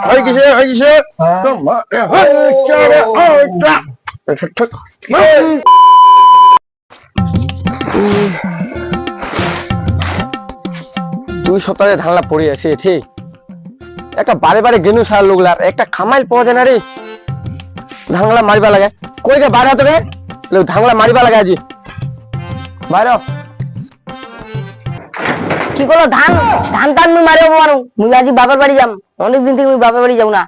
হয় কিসে দুই সপ্তাহে ধানলা পড়ে আছে ঠিক একটা বারে বারে গেনু সার লোকলার একটা খামাইল পাওয়া যায় না রে ধানলা মারিবা লাগে কই গে বাইরে হতো গে ধানলা মারিবা লাগে আজি বাইরে কি করলো ধান ধান টান মুই মারিব পারো মুই আজি বাবার বাড়ি যাম অনেকদিন থেকে মুই বাবার বাড়ি যাও না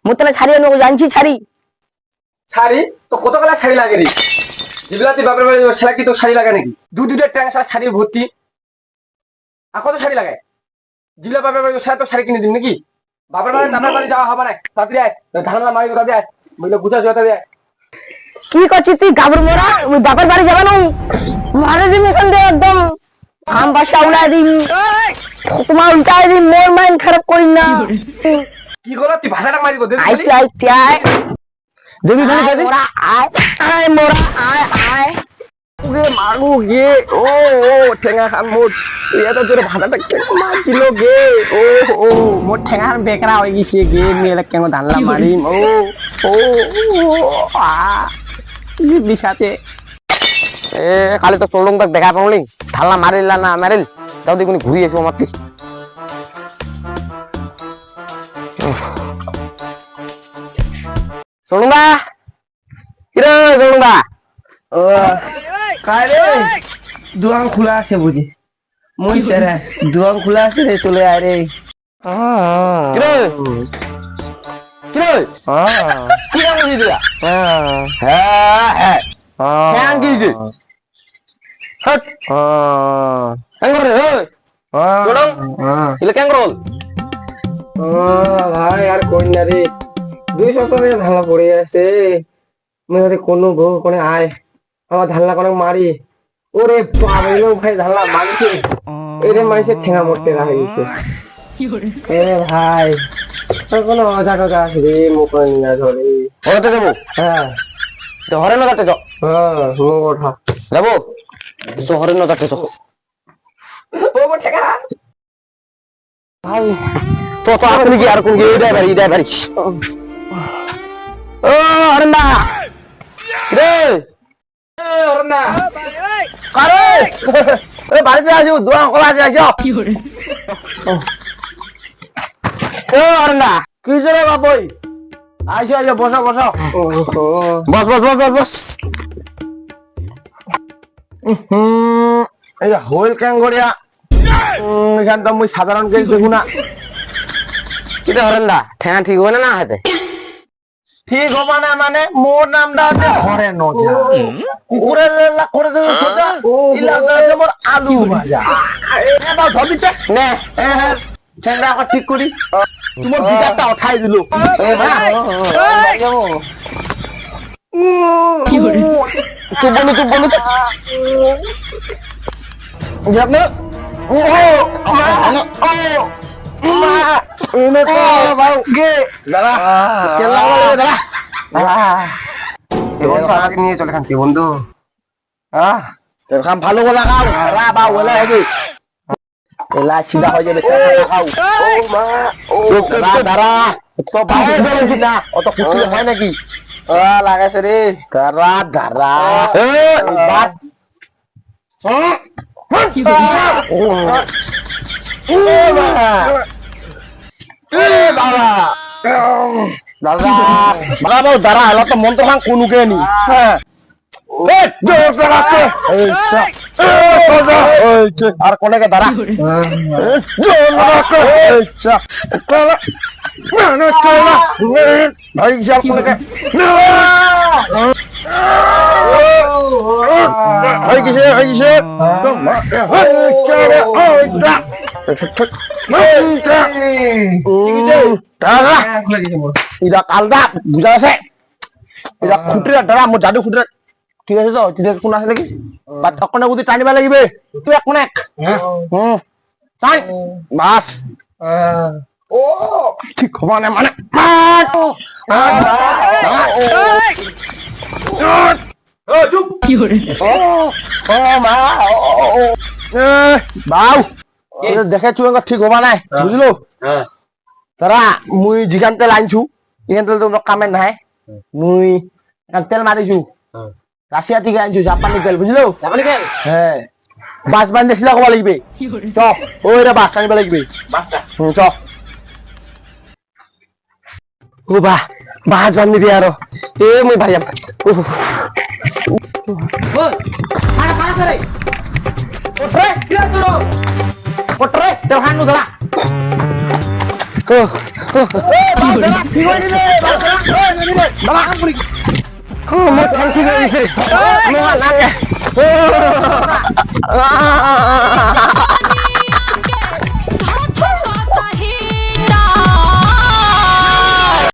মোর তাহলে ছাড়ি আমি জানছি ছাড়ি তো কত কালা শাড়ি লাগে রে জিবলাতি বাপের বাড়ি সেটা কি তো শাড়ি লাগে নাকি দুটা ট্যাংসা শাড়ি ভর্তি আর কত শাড়ি লাগায় জিবলা বাপের বাড়ি সেটা তো শাড়ি কিনে দিন নাকি বাপের বাড়ি যাওয়া হবে না তাড়াতাড়ি আয় ধানলা মারি দাদা আয় বুঝলে গুছা জোতা দেয় কি করছিস তুই গাবর মোরা মুই বাবার বাড়ি যাবা না মারে দিন এখান থেকে একদম খাম বাসা উড়াই দিন তোমার উল্টাই দিন মোর মাইন্ড খারাপ করিস না কি করো তুই ভাষাটা মারিব আইতে আইতে আয় দেখি খালি মোরা আয় আয় মোরা আয় আয় গে মাগু গে ও ঠেঙ্গা খান মোট তুই এত জোরে ভাষাটা কেন মারছিল গে ও মোট ঠেঙ্গা বেকরা হয়ে গেছে গে মেয়েরা কেন ধানলা মারিম ও বিষাতে এ খালি তো চলুন তাক দেখা পাবলি ধানলা মারিলা না মারিল তাও দেখুন ঘুরি এসো আমার চলুন কিরে চলুন ও কারে দুয়াং খোলা আছে বুঝি মই সেরা দুয়াং খোলা আছে রে চলে আয় রে কিরে কিরে কি নাম বুঝি দিয়া হ্যাঁ হ্যাঁ কি যে হট কেন রে চলুন ইলে কেন রোল ভাই আর কই না রে দুই সপ্তাহ ধরে ধানলা পড়ে আছে মেয়ে কোনো গো কোনে আয় আমার ধানলা কোনে মারি ওরে বাবা এলো ভাই ধানলা মারছে এরে মানুষের ঠেঙা মরতে হয়ে গেছে এ ভাই কোনো অজা টজা আছে রে মুখ নিয়ে ধরে হরতে যাবো হ্যাঁ তো হরে নদাতে যাও হ্যাঁ মুখ ওঠা যাবো শহরে নদাতে যাও ও ঠেঙা ভাই তো তো আপনি কি আর কোন গিয়ে ইডাই বাড়ি ও অরন্দা রে অরন্দা কারে এ বাড়িতে আসো দোয়া খোলা আছে আসো কি করে ও অরন্দা কি রে বাপই আসো বসো বস এই হোল ক্যাঙ্গরিয়া এখান তো মুই সাধারণ কেউ দেখু না কিটা হরেন্দা ঠেঙা ঠিক হবে না হাতে ঠিক হবে না মানে মোর নামটা আছে ঘরে নজা কুকুরের লেলা করে দেবে সোজা ইলাকা আছে মোর আলু ভাজা এ বাবা ধবিতে নে ঠেঙ্গা এখন ঠিক করি তোমার বিঘাটা উঠাই দিল এ ভাই যাবো চুপ বলো যাবো ও নিয়ে চলে খান বন্ধু ভালো লাগাও এলা সিধা হয়ে যাবে অত খুশি হয় নাকি লাগাইছে রে ধারা ধারা দাঁড়া এলা তো মন্ত্র ভাঙ কোনো কে নি আর কোনেকে দাঁড়া কালদা বুঝা আছে এটা খুঁটিরা দাঁড়া মোর জাদু খুঁটিরা ঠিক আছে তো কোন আছে নাকি বা অকনে বুদ্ধি টানিবা লাগিবে তুই একনে টান বাস ও ঠিক হবে না মানে কি করে ও মা বাউ দেখে চুয়াঙ্গ ঠিক হবা নাই বুঝলো তারা মুই যিখান তেল আনছু ইখান তেল তো কামে নাই মুই তেল মারিছু রাশিয়া থেকে আনছু জাপানি তেল বুঝলো হ্যাঁ বাস বান্ধেছিলা কবা লাগবে চ ওইটা বাস আনিব লাগবে চ ও বাহ বাস বান্ধিবি আর এ মুই ভাই পটরে তেল খান ধরা মোর ঠ্যাং ঠিক হয়ে গেছে